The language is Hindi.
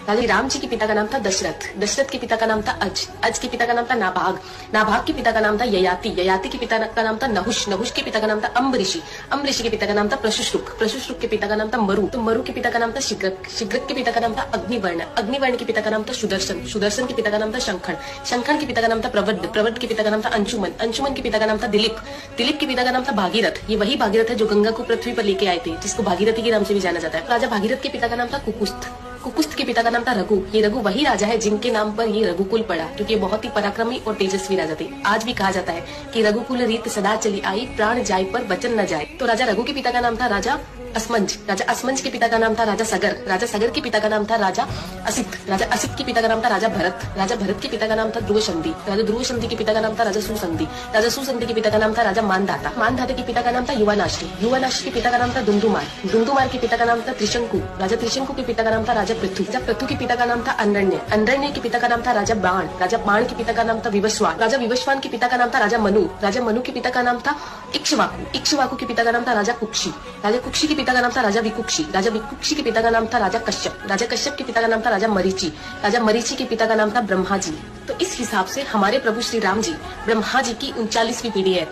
राजा राम जी के पिता का नाम था दशरथ, दशरथ के पिता का नाम था अज, अज के पिता का नाम था नाभाग, नाभाग के पिता का नाम था ययाति, ययाति के पिता का नाम था नहुष, नहुष के पिता का नाम था अम्बऋषि, अम्बऋषि के पिता का नाम था प्रशुश्रुक, प्रशुश्रुक के पिता का नाम था मरु, तो मरु के पिता का नाम था शिग्रक, शिग्रक के पिता का नाम था अग्निवर्ण, अग्निवर्ण के पिता का नाम था सुदर्शन, सुदर्शन के पिता का नाम था शंखन, शंखन के पिता का नाम था प्रवद्ध, प्रवद्ध के पिता का नाम था अंशुमन, अंशुमन के पिता का नाम था दिलीप, दिलीप के पिता का नाम था भागीरथ, ये वही भागीरथ है जो गंगा को पृथ्वी पर लेके आए थे, जिसको भागीरथी के नाम से भी जाना जाता है। राजा भागीरथ के पिता का नाम था कुकुस्थ, कुकुस्थ के पिता का नाम था रघु, ये रघु वही राजा है जिनके नाम पर ये रघुकुल पड़ा, क्योंकि ये बहुत ही पराक्रमी और तेजस्वी राजा थे। आज भी कहा जाता है कि रघुकुल रीत सदा चली आई, प्राण जाए पर वचन न जाए। तो राजा रघु के पिता का नाम था राजा असमंज, राजा असमंज के पिता का नाम था राजा सगर, राजा सगर के पिता का नाम था राजा असित, राजा असित के पिता का नाम था राजा भरत, राजा भरत के पिता का नाम था ध्रुवसंधि, राजा ध्रुवसंधि के पिता का नाम था राजा सुसंधि, राजा सुसंधि के पिता का नाम था राजा मानधाता, मानधाता के पिता का नाम था युवानाश्री, युवानाश्री के पिता का नाम था दुंदुमार, दुंदुमार के पिता का नाम था त्रिशंकु, राजा त्रिशंकु के पिता का नाम था राजा पृथु, राजा पृथु के पिता का नाम था अनरण्य, अनरण्य के पिता का नाम था राजा बाण, राजा बाण के पिता का नाम था विवस्वान, राजा विवस्वान के पिता का नाम था राजा मनु, राजा मनु के पिता का नाम था इक्ष्वाकु, इक्ष्वाकु के पिता का नाम था राजा कुक्षी, राजा कुक्षी के पिता का नाम था राजा विकुक्षी, राजा विकुक्षी के पिता का नाम था राजा कश्यप, राजा कश्यप के पिता का नाम था राजा मरीचि, राजा मरीचि के पिता का नाम था ब्रह्मा जी। तो इस हिसाब से हमारे प्रभु श्री राम जी ब्रह्मा जी की 39वीं पीढ़ी है।